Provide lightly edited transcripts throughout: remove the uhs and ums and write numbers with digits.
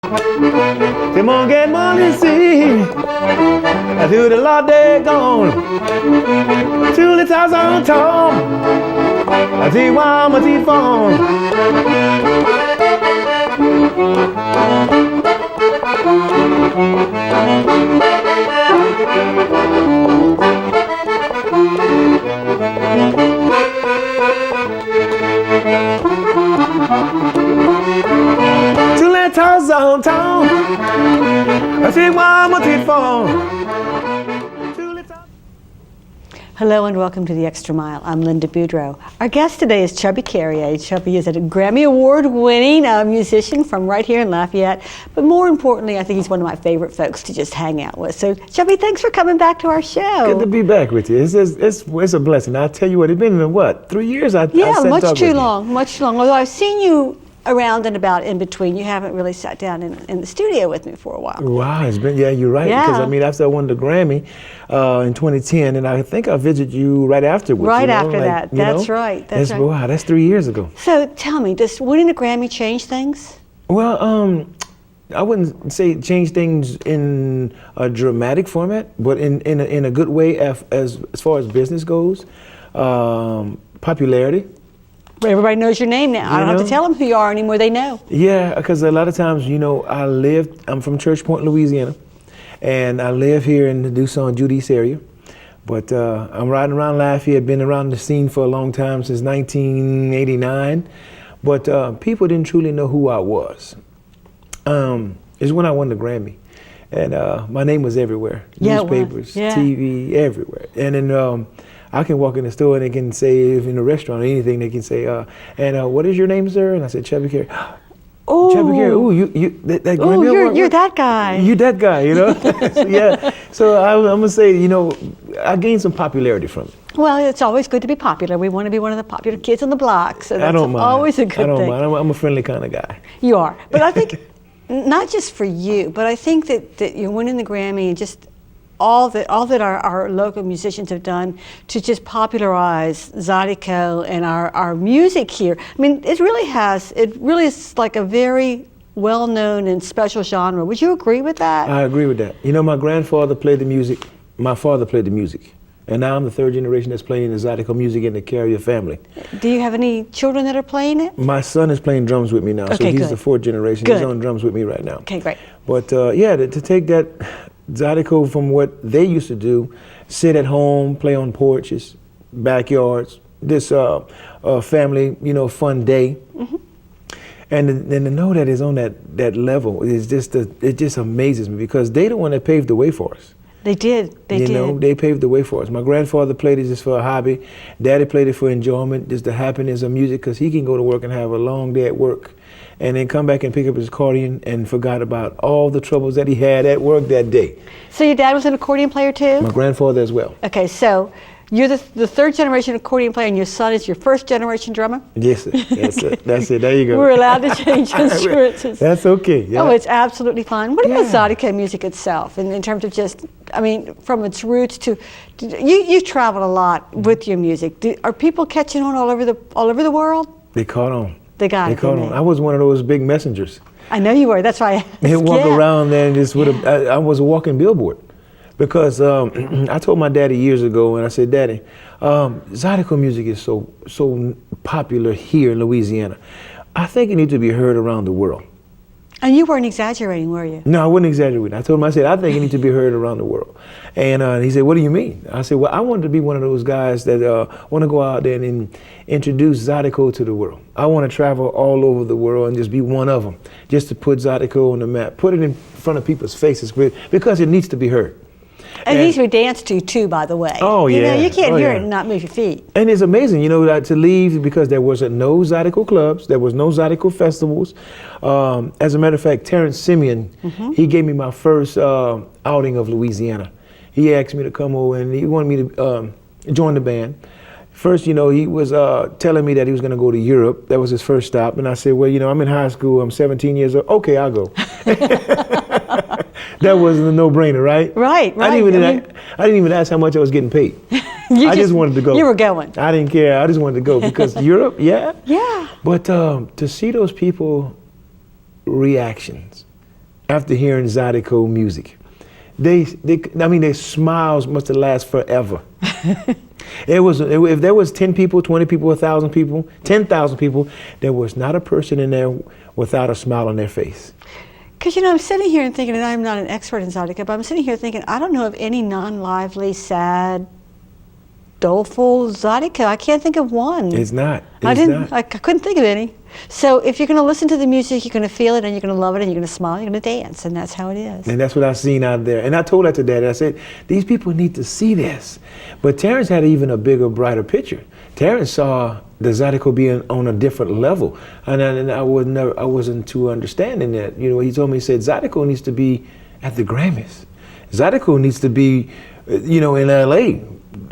Come on, get money, see. I do the Lord they gone. To the toss on top. I see why my teeth phone. To the toss on top. I see why my teeth phone. Hello and welcome to The Extra Mile. I'm Linda BOUDREAUX. Our guest today is Chubby Carrier. Chubby is a Grammy Award-winning musician from right here in Lafayette. But more importantly, I think he's one of my favorite folks to just hang out with. So, Chubby, thanks for coming back to our show. Good to be back with you. It's a blessing. I tell you what, it's been, what, 3 years? Yeah, much too long, much too long. Although I've seen you around and about in between. You haven't really sat down in the studio with me for a while. Wow, it's been, yeah, you're right. Yeah. Because, I mean, after I won the Grammy in 2010, and I think I visited you right afterwards. Right you know, after like, that. That's right. That's right. Wow, that's 3 years ago. So tell me, does winning a Grammy change things? Well, I wouldn't say change things in a dramatic format, but in a good way as far as business goes. Popularity. Everybody knows your name now. I don't have to tell them who you are anymore. They know. Yeah, because a lot of times, you know, I'm from Church Point, Louisiana, and I live here in the Dusson, Judice area. But I'm riding around Lafayette, been around the scene for a long time, since 1989. But people didn't truly know who I was. It's when I won the Grammy. And my name was everywhere. Yeah, newspapers, yeah. TV, everywhere. And then I can walk in the store and they can say, if in a restaurant or anything, they can say, what is your name, sir? And I said, Chubby Carrier. Oh, Chubby Carrier, that Grammy Award, you're that guy. You that guy, you know? So, yeah. So I'm going to say, you know, I gained some popularity from it. Well, it's always good to be popular. We want to be one of the popular kids on the block. So that's I don't mind. Always a good thing. I don't mind. I'm a friendly kind of guy. You are. But I think, not just for you, but I think that you're winning the Grammy and just all that our local musicians have done to just popularize Zydeco and our music here. I mean, it really is like a very well-known and special genre. Would you agree with that? I agree with that. You know, my grandfather played the music, my father played the music, and now I'm the third generation that's playing the Zydeco music in the Carrier family. Do you have any children that are playing it? My son is playing drums with me now, so he's the fourth generation. Good. He's on drums with me right now. Okay, great. But yeah, to take that Zydeco from what they used to do, sit at home, play on porches, backyards, this family, you know, fun day. Mm-hmm. And to know that it's on that level, it just amazes me, because they the one that paved the way for us. They did. You know, they paved the way for us. My grandfather played it just for a hobby. Daddy played it for enjoyment, just the happiness of music, because he can go to work and have a long day at work and then come back and pick up his accordion and forgot about all the troubles that he had at work that day. So your dad was an accordion player too? My grandfather as well. Okay, so you're the third generation accordion player and your son is your first generation drummer? Yes, sir. Yes, sir. That's it. There you go. We're allowed to change instruments. That's okay. Yeah. Oh, it's absolutely fine. What about Zydeco music itself, in terms of just, I mean, from its roots to you traveled a lot with your music. Are people catching on all over the world? They caught on. They caught on. I was one of those big messengers. I know you were. That's why I asked. They walk around there and just I was a walking billboard, because I told my daddy years ago, and I said, Daddy, Zydeco music is so popular here in Louisiana. I think it needs to be heard around the world. And you weren't exaggerating, were you? No, I wasn't exaggerating. I told him, I said, I think it needs to be heard around the world. And he said, what do you mean? I said, well, I wanted to be one of those guys that want to go out there and introduce Zydeco to the world. I want to travel all over the world and just be one of them, just to put Zydeco on the map, put it in front of people's faces, because it needs to be heard. And these we dance to too, by the way. Oh, yeah. You know, you can't hear it and not move your feet. And it's amazing, you know, to leave, because there wasn't no Zydeco clubs, there was no Zydeco festivals. As a matter of fact, Terrence Simeon, he gave me my first outing of Louisiana. He asked me to come over and he wanted me to join the band. First, you know, he was telling me that he was going to go to Europe. That was his first stop. And I said, well, you know, I'm in high school. I'm 17 years old. Okay, I'll go. That was a no-brainer, right? Right. I didn't even ask how much I was getting paid. I just wanted to go. You were going. I didn't care. I just wanted to go, because Europe, yeah. Yeah. But to see those people reactions, after hearing Zydeco music. I mean, their smiles must have lasted forever. If there was 10 people, 20 people, 1,000 people, 10,000 people, there was not a person in there without a smile on their face. Because, I'm sitting here and thinking, and I'm not an expert in Zydeco, but I'm sitting here thinking, I don't know of any non-lively, sad, doleful Zydeco. I can't think of one. It's not. I couldn't think of any. So if you're going to listen to the music, you're going to feel it, and you're going to love it, and you're going to smile, you're going to dance, and that's how it is. And that's what I've seen out there. And I told that to Daddy. I said, these people need to see this. But Terrence had even a bigger, brighter picture. Terrence saw the Zydeco being on a different level, and I wasn't too understanding that. He told me, he said, Zydeco needs to be at the Grammys. Zydeco needs to be, in LA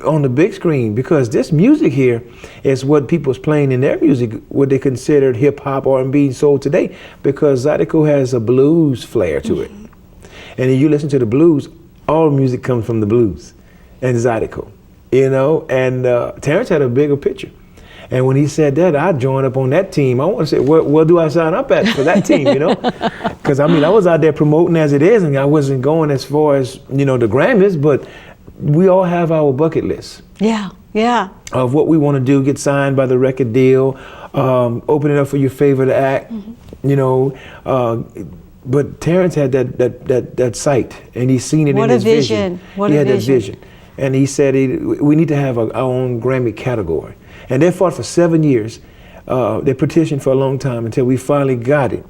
on the big screen, because this music here is what people's playing in their music, what they considered hip hop, R&B, and soul today, because Zydeco has a blues flair to it. And if you listen to the blues, all music comes from the blues and Zydeco, and Terrence had a bigger picture. And when he said that, I joined up on that team. I want to say, where do I sign up at for that team, Because, I was out there promoting as it is, and I wasn't going as far as, the Grammys, but we all have our bucket list. Yeah, yeah. Of what we want to do, get signed by the record deal, open it up for your favorite act, but Terrence had that sight, and he's seen it in his vision. He had that vision. And he said, we need to have our own Grammy category. And they fought for 7 years. They petitioned for a long time until we finally got it.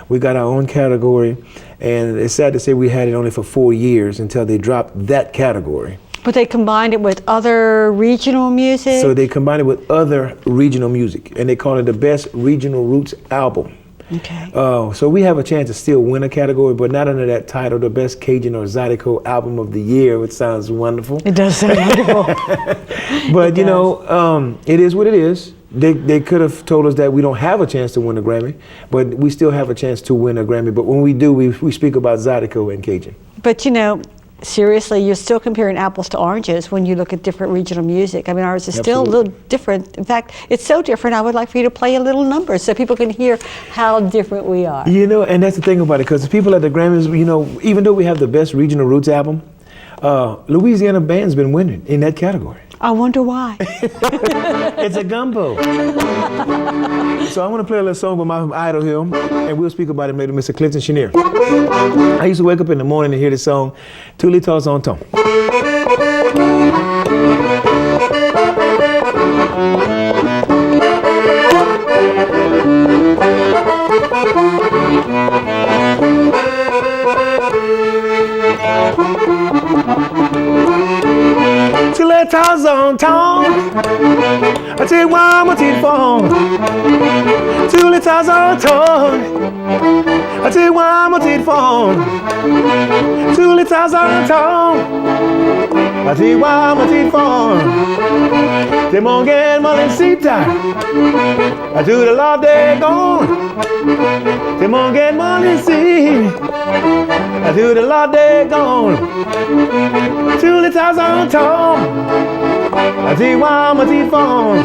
We got our own category, and it's sad to say we had it only for 4 years until they dropped that category. But they combined it with other regional music? So they combined it with other regional music, and they called it the Best Regional Roots Album. Okay. So we have a chance to still win a category, but not under that title, the Best Cajun or Zydeco Album of the Year, which sounds wonderful. It does sound wonderful. But it is what it is. They could have told us that we don't have a chance to win a Grammy, but we still have a chance to win a Grammy. But when we do, we speak about Zydeco and Cajun. But seriously, you're still comparing apples to oranges when you look at different regional music. Ours is still a little different. In fact, it's so different, I would like for you to play a little number so people can hear how different we are. And that's the thing about it, because the people at the Grammys, even though we have the Best Regional Roots Album, Louisiana band's been winning in that category. I wonder why. It's a gumbo. So I want to play a little song with my idol here, and we'll speak about it later, Mr. Clifton Chenier. I used to wake up in the morning and hear this song, Tous les temps en temps. Tous les temps en temps, tu vois mon petit fond. Tous les temps en temps, tu vois mon petit fond. Tous les temps en temps, tu vois mon petit fond. C'est mon gain, mon incita, tout le lot des gons. C'est mon gain, mon incita, tout le lot des gons. Tous les temps en temps, tu vois mon petit fond.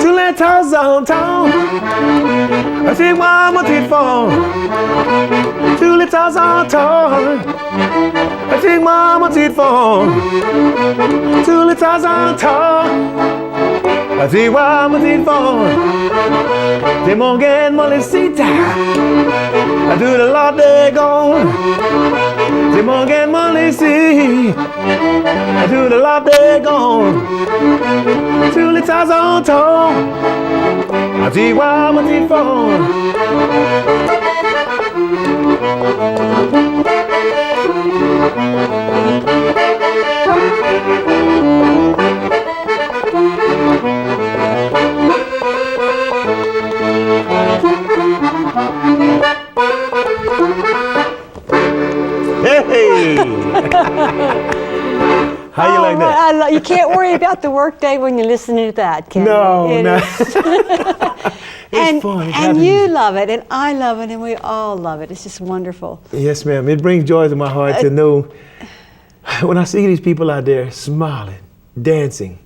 Tous les temps en temps, tu vois mon petit fond. Tous les temps en temps, tu vois mon petit fond. Tous les temps en temps, tu vois mon petit fond. C'est mon gain, mon licita, tout le lot des gons. C'est mon gain, mon licita, tout le lot des gons. Tous les temps en temps, tu vois mon petit fond. Hey! How you like that? I you can't worry about the work day when you're listening to that, can No, you? no. And, fun. It's and happy you music. love it, and I love it, and we all love it. It's just wonderful. Yes, ma'am. It brings joy to my heart to know when I see these people out there smiling, dancing,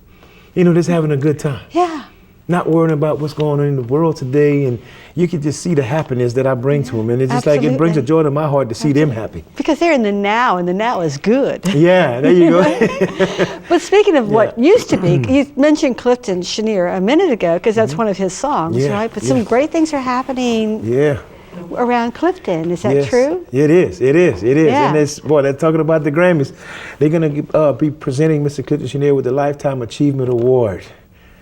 just having a good time. Yeah. Not worrying about what's going on in the world today, and you can just see the happiness that I bring to them, and it's just like it brings a joy to my heart to see them happy. Because they're in the now, and the now is good. Yeah, there you go. But speaking of what used to be, you mentioned Clifton Chenier a minute ago, because that's one of his songs, Yeah, right? But some great things are happening Yeah. around Clifton. Is that Yes. true? It is. Yeah. And it's, they're talking about the Grammys. They're going to be presenting Mr. Clifton Chenier with the Lifetime Achievement Award.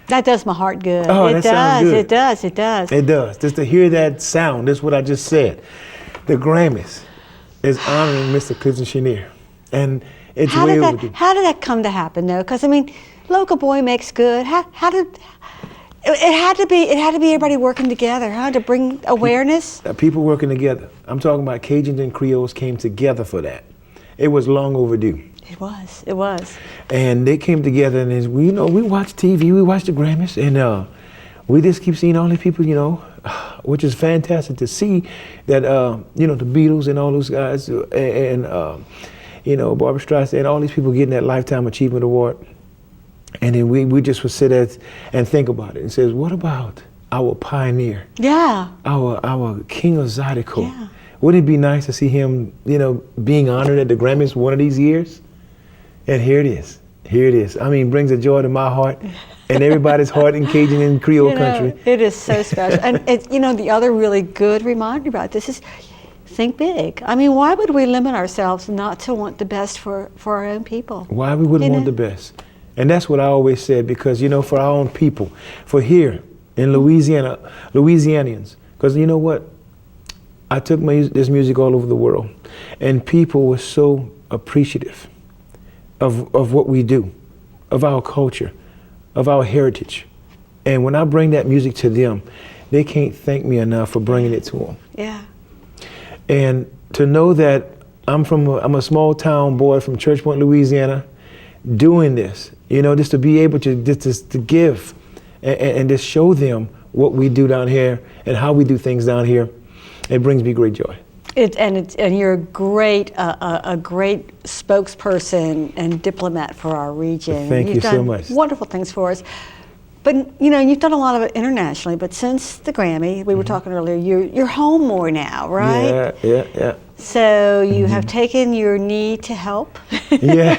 That does my heart good. Oh, It that sounds does. good. It does. It does. It does. Just to hear that sound, that's what I just said. The Grammys is honoring Mr. Clifton Chenier. And it's way overdue. How did that come to happen, though? Because I mean, local boy makes good. How did it had to be everybody working together, huh, to bring awareness? People working together. I'm talking about Cajuns and Creoles came together for that. It was long overdue. It was. It was. And they came together, and we watch TV, we watch the Grammys, and we just keep seeing all these people, which is fantastic to see that, the Beatles and all those guys, and Barbra Streisand, and all these people getting that Lifetime Achievement Award. And then we just would sit there and think about it and says, what about our pioneer? Yeah. Our king of Zydeco? Yeah. Wouldn't it be nice to see him, being honored at the Grammys one of these years? And here it is. Here it is. I mean, brings a joy to my heart and everybody's heart in Cajun and Creole country. It is so special. And the other really good reminder about this is think big. I mean, why would we limit ourselves not to want the best for our own people? Why we wouldn't want the best? And that's what I always said, because, for our own people, for here in Louisiana, Louisianians, because you know what? I took this music all over the world, and people were so appreciative of what we do, of our culture, of our heritage. And when I bring that music to them, they can't thank me enough for bringing it to them. Yeah. And to know that I'm a small town boy from Church Point, Louisiana, doing this, just to be able to to give and just show them what we do down here and how we do things down here, it brings me great joy. And you're a great spokesperson and diplomat for our region. Thank you so much. Wonderful things for us. But you've done a lot of it internationally. But since the Grammy, we were talking earlier, you're home more now, right? Yeah. So you have taken your need to help, Yeah.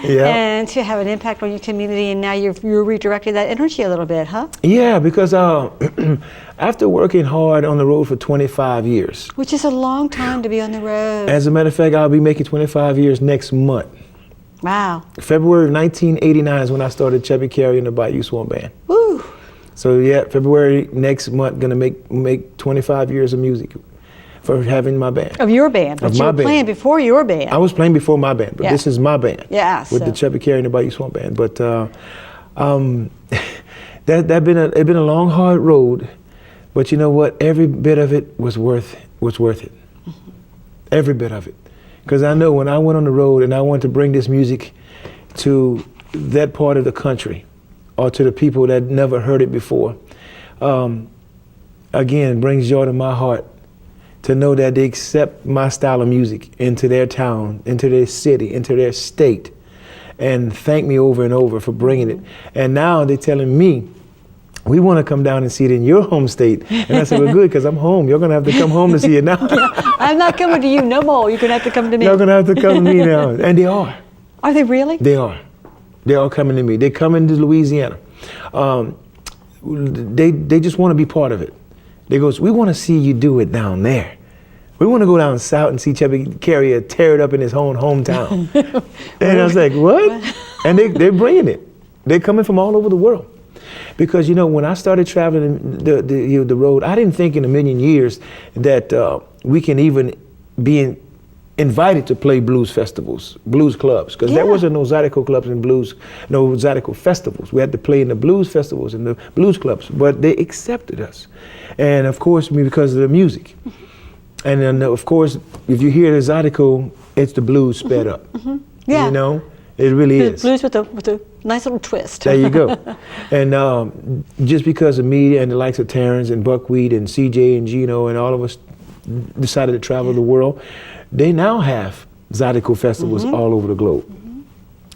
and to have an impact on your community, and now you're redirecting that energy a little bit, huh? Yeah, because after working hard on the road for 25 years, Which is a long time to be on the road. as a matter of fact, I'll be making 25 years next month. Wow. February of 1989 is when I started Chubby Carrier and the BAYOU Swamp Band. Woo. So yeah, February next month, gonna make 25 years of music for having my band. Of your band. But Of you my were band. playing before your band. I was playing before my band, but Yeah. this is my band. Yeah, With so- the Chubby Carrier and the BAYOU Swamp Band. But it's been a long, hard road. But you know what? Every bit of it was worth it. Mm-hmm. Every bit of it. Because I know when I went on the road and I wanted to bring this music to that part of the country, or to the people that never heard it before, again, it brings joy to my heart to know that they accept my style of music into their town, into their city, into their state, and thank me over and over for bringing it. And now they're telling me, we want to come down and see it in your home state. And I said, well, good, because I'm home. You're going to have to come home to see it now. I'm not coming to you no more. You're going to have to come to me. You're going to have to come to me now. And they are. Are they really? They are. They're all coming to me. They're coming to Louisiana. They just want to be part of it. They goes, we want to see you do it down there. We want to go down south and see Chubby Carrier tear it up in his own hometown. And I was like, what? And they're bringing it. They're coming from all over the world. Because, when I started traveling the road, I didn't think in a million years that we can even be invited to play blues festivals, blues clubs. Because there wasn't no Zydeco clubs and blues, no Zydeco festivals. We had to play in the blues festivals and the blues clubs. But they accepted us. And of course, because of the music. And then, of course, if you hear the Zydeco, it's the blues sped up. Yeah. It really is. Blues with a nice little twist. There you go. And just because of me and the likes of Terrence and Buckwheat and CJ and Gino and all of us decided to travel the world, they now have Zydeco festivals all over the globe.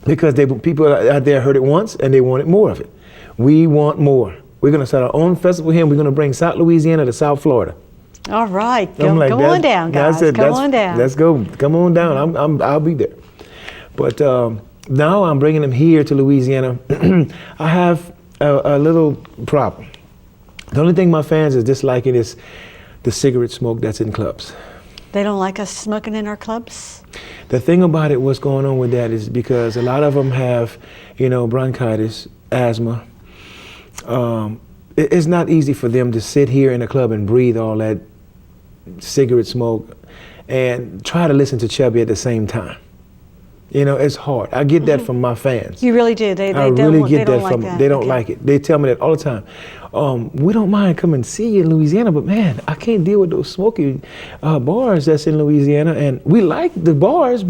Because people out there heard it once and they wanted more of it. We want more. We're going to start our own festival here, and we're going to bring South Louisiana to South Florida. All right, I'm like, go on down, guys. Come on down. Let's go. Come on down. I'll be there. But now I'm bringing them here to Louisiana. I have a little problem. The only thing my fans is disliking is the cigarette smoke that's in clubs. They don't like us smoking in our clubs? The thing about it, what's going on with that is because a lot of them have, bronchitis, asthma. It's not easy for them to sit here in a club and breathe all that cigarette smoke and try to listen to Chubby at the same time. It's hard. I get that from my fans. You really do. They I don't, really get they don't that like from that. them. They don't Okay. like it. They tell me that all the time. We don't mind coming and see you in Louisiana, but man, I can't deal with those smoky bars that's in Louisiana. And we like the bars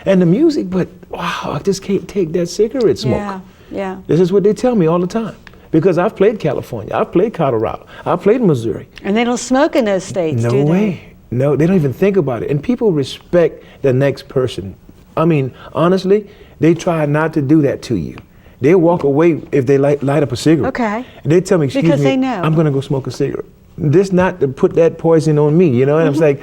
and the music, but wow, I just can't take that cigarette smoke. Yeah, yeah. This is what they tell me all the time. Because I've played California, I've played Colorado, I've played Missouri. And they don't smoke in those states, No do they? way. No, they don't even think about it. And people respect the next person. I mean, honestly, they try not to do that to you. They walk away if they light up a cigarette. Okay. And they tell me, excuse Because me, they know. I'm going to go smoke a cigarette. This not to put that poison on me, And I'm like,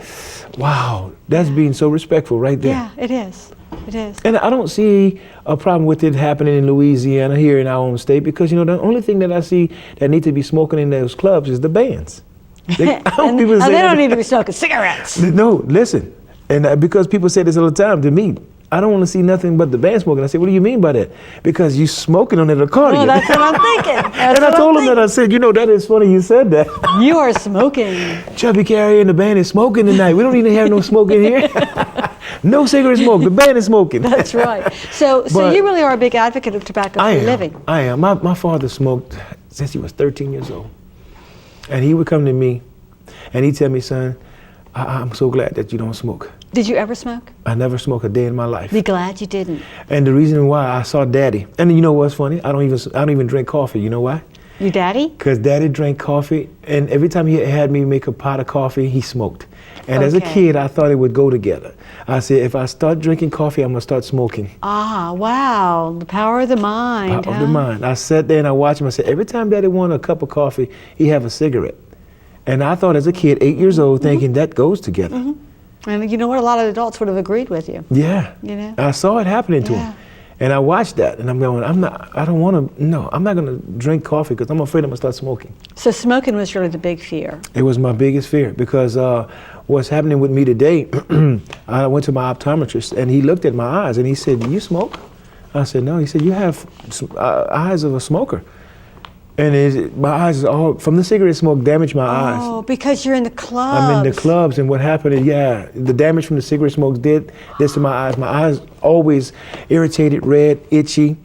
wow, that's being so respectful right there. Yeah, it is. It is. And I don't see a problem with it happening in Louisiana, here in our own state, because, the only thing that I see that need to be smoking in those clubs is the bands. People And say they that- don't need to be smoking cigarettes. No, listen. And because people say this all the time to me, I don't want to see nothing but the band smoking. I said, what do you mean by that? Because you smoking on an accordion. Oh, that's what I'm thinking. That's and I what told I'm him that. I said, that is funny you said that. You are smoking. Chubby Carrier and the band is smoking tonight. We don't even have no smoke in here. No cigarette smoke. The band is smoking. That's right. So But you really are a big advocate of tobacco I for am. living. I am. My father smoked since he was 13 years old. And he would come to me and he'd tell me, son, I'm so glad that you don't smoke. Did you ever smoke? I never smoked a day in my life. Be glad you didn't. And the reason why I saw Daddy, and you know what's funny? I don't even drink coffee. You know why? Your daddy? Because Daddy drank coffee, and every time he had me make a pot of coffee, he smoked. And as a Okay. kid, I thought it would go together. I said, if I start drinking coffee, I'm gonna start smoking. Ah, wow. The power of the mind. Of the mind. I sat there and I watched him. I said, every time Daddy wanted a cup of coffee, he have a cigarette. And I thought as a kid, 8 years old, thinking that goes together. And you know what? A lot of adults would have agreed with you. Yeah. I saw it happening to Yeah. him. And I watched that, and I'm going, I'm not going to drink coffee because I'm afraid I'm going to start smoking. So smoking was really the big fear. It was my biggest fear because what's happening with me today, I went to my optometrist, and he looked at my eyes, and he said, you smoke? I said, no. He said, you have eyes of a smoker. And my eyes all, from the cigarette smoke, damaged my eyes. Oh, because you're in the clubs. I'm in the clubs, and what happened is, the damage from the cigarette smoke did this to my eyes. My eyes always irritated, red, itchy,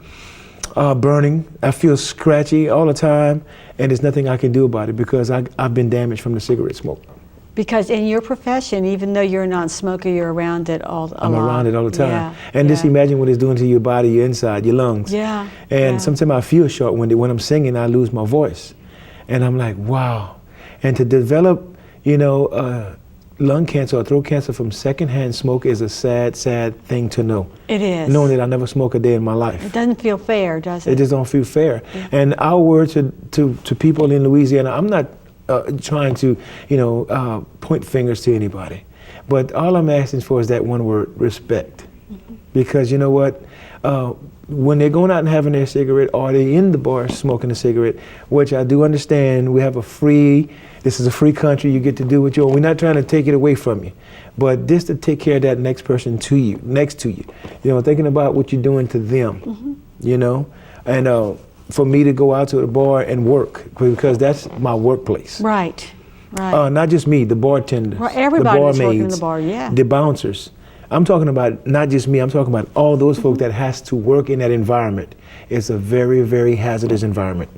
burning. I feel scratchy all the time, and there's nothing I can do about it because I've been damaged from the cigarette smoke. Because in your profession, even though you're a non-smoker, you're around it a I'm lot. around it all the time. Yeah, And just yeah. imagine what it's doing to your body, your inside, your lungs. Yeah. And yeah. sometimes I feel short when I'm singing, I lose my voice. And I'm like, wow. And to develop, lung cancer or throat cancer from secondhand smoke is a sad, sad thing to know. It is. Knowing that I never smoke a day in my life. It doesn't feel fair, does it? It just don't feel fair. And our word to people in Louisiana, I'm not trying to, point fingers to anybody. But all I'm asking for is that one word, respect. Because you know what? When they're going out and having their cigarette, or they're in the bar smoking a cigarette, which I do understand, this is a free country, you get to do what you want. We're not trying to take it away from you. But just to take care of that next person next to you. Thinking about what you're doing to them, And for me to go out to the bar and work, because that's my workplace. Right, right. Not just me, the bartenders, Right, everybody the that's working in barmaids, the bar, yeah. the bouncers. I'm talking about not just me, I'm talking about all those folks that has to work in that environment. It's a very, very hazardous environment.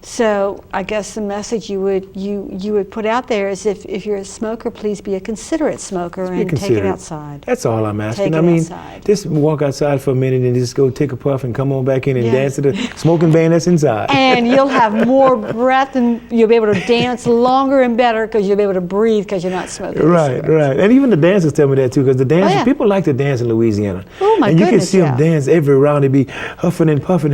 So I guess the message you would put out there is if you're a smoker, please be a considerate smoker and take it outside. That's all I'm asking. Take it outside. Just walk outside for a minute and just go take a puff and come on back in and dance to the smoking band that's inside. And you'll have more breath and you'll be able to dance longer and better because you'll be able to breathe because you're not smoking. Right. And even the dancers tell me that too, because the dancers, people like to dance in Louisiana. Oh my and you goodness, can see them dance every round. They be huffing and puffing,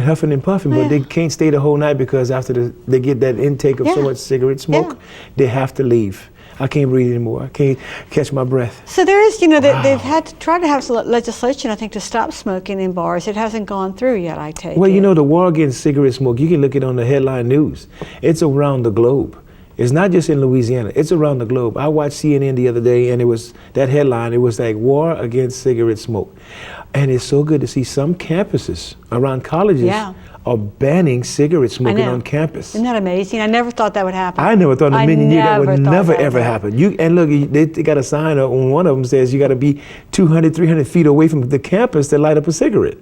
but they can't stay the whole night because after they get that intake of so much cigarette smoke, they have to leave. I can't breathe anymore. I can't catch my breath. So there is, they've had to try to have some legislation, I think, to stop smoking in bars. It hasn't gone through yet, I take it. Well, the war against cigarette smoke, you can look it on the headline news. It's around the globe. It's not just in Louisiana. It's around the globe. I watched CNN the other day, and it was that headline. It was like war against cigarette smoke. And it's so good to see some campuses around colleges are banning cigarette smoking on campus. Isn't that amazing? I never thought that would happen. I never thought in a million years that would never ever happen. And look, they got a sign on one of them says you got to be 200, 300 feet away from the campus to light up a cigarette.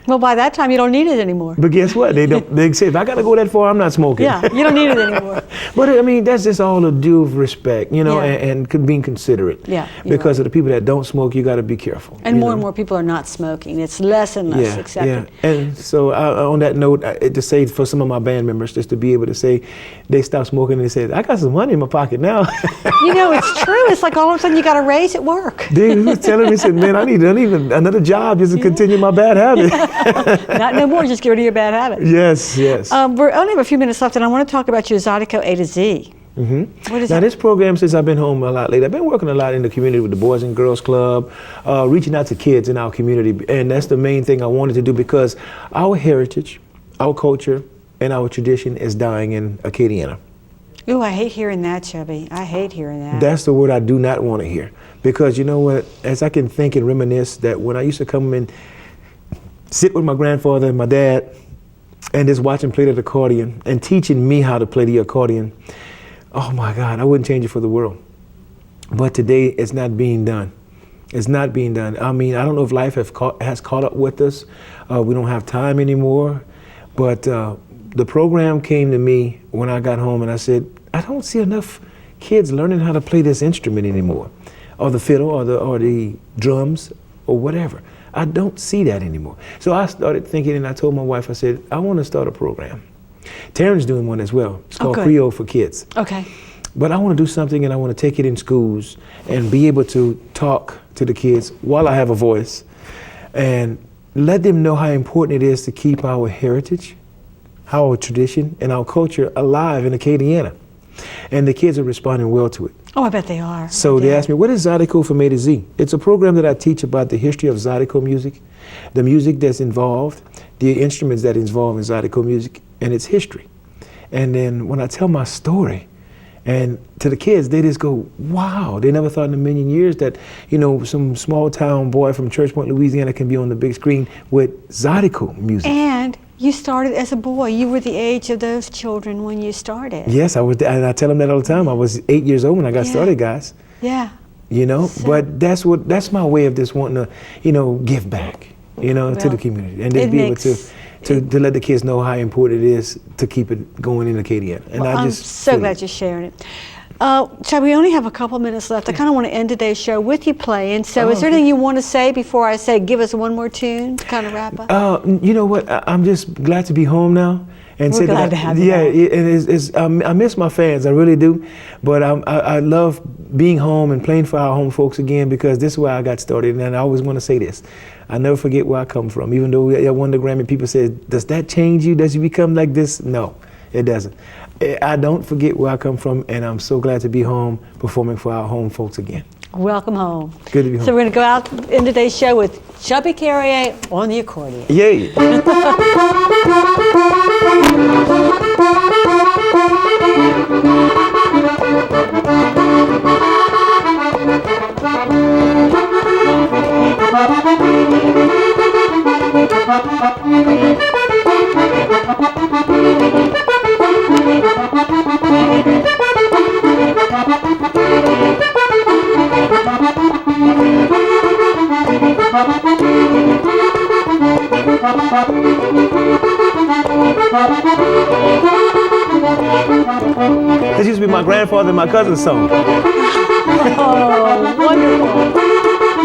Well, by that time, you don't need it anymore. But guess what? They say, if I got to go that far, I'm not smoking. Yeah, you don't need it anymore. But that's just all a due of respect, and being considerate. Yeah. Because of the people that don't smoke, you got to be careful. And more and more people are not smoking. It's less and less accepted. Yeah. And so on that note, to say for some of my band members, just to be able to say they stopped smoking and they said, I got some money in my pocket now. It's true. It's like all of a sudden you got a raise at work. They was telling me, said, man, I need another job just to continue my bad habit. Not no more, just get rid of your bad habits. Yes. We only have a few minutes left, and I want to talk about your Zydeco A to Z. Mm-hmm. What is now, that? This program, since I've been home a lot lately, I've been working a lot in the community with the Boys and Girls Club, reaching out to kids in our community. And that's the main thing I wanted to do because our heritage, our culture, and our tradition is dying in Acadiana. Ooh, I hate hearing that, Chubby. I hate hearing that. That's the word I do not want to hear. Because you know what, as I can think and reminisce that when I used to come and sit with my grandfather and my dad and just watch him play the accordion and teaching me how to play the accordion, oh my God, I wouldn't change it for the world. But today it's not being done. It's not being done. I don't know if life has caught up with us. We don't have time anymore. But the program came to me when I got home and I said, I don't see enough kids learning how to play this instrument anymore, or the fiddle or the drums or whatever. I don't see that anymore. So I started thinking and I told my wife, I said, I want to start a program. Taryn's doing one as well. It's called Creole for Kids. Okay. But I want to do something and I want to take it in schools and be able to talk to the kids while I have a voice and let them know how important it is to keep our heritage, our tradition, and our culture alive in Acadiana. And the kids are responding well to it. Oh, I bet they are. So they asked me, what is Zydeco from A to Z? It's a program that I teach about the history of Zydeco music, the music that's involved, the instruments that involve in Zydeco music, and its history. And then when I tell my story, and to the kids, they just go, wow. They never thought in a million years that, some small town boy from Church Point, Louisiana can be on the big screen with Zydeco music. And you started as a boy. You were the age of those children when you started. Yes, I was, and I tell them that all the time. I was 8 years old when I got started, guys. Yeah. But that's my way of just wanting to, give back, to the community. And just be able to let the kids know how important it is to keep it going in Acadia. And I'm so glad you're sharing it. Chubby, we only have a couple minutes left. I kind of want to end today's show with you playing. So is there anything you want to say before I say give us one more tune to kind of wrap up? You know what? I'm just glad to be home now. And We're glad to have you back. And I miss my fans, I really do. But I love being home and playing for our home folks again because this is where I got started. And I always want to say this. I never forget where I come from. Even though I won the Grammy, people say, does that change you? Does you become like this? No, it doesn't. I don't forget where I come from, and I'm so glad to be home performing for our home folks again. Welcome home. Good to be home. So we're going to go out in today's show with Chubby Carrier on the accordion. Yay! my grandfather and my cousin's song. Oh, wonderful.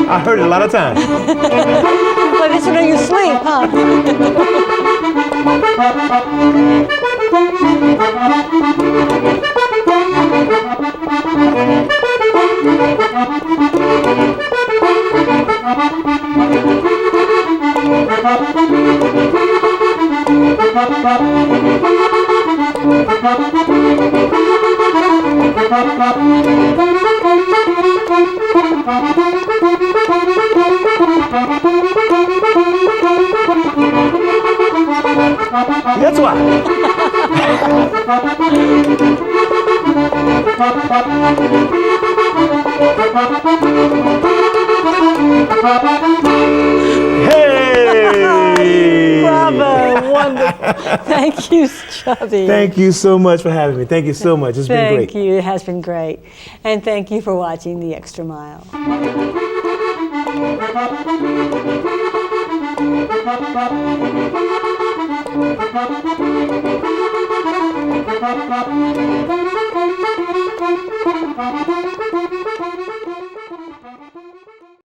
I heard it a lot of times. But this one in your sleep, huh? That's why. Hey! Bravo, wonderful. Thank you, Chubby. Thank you so much for having me. Thank you so much. It's been great. Thank you. It has been great. And thank you for watching The Extra Mile.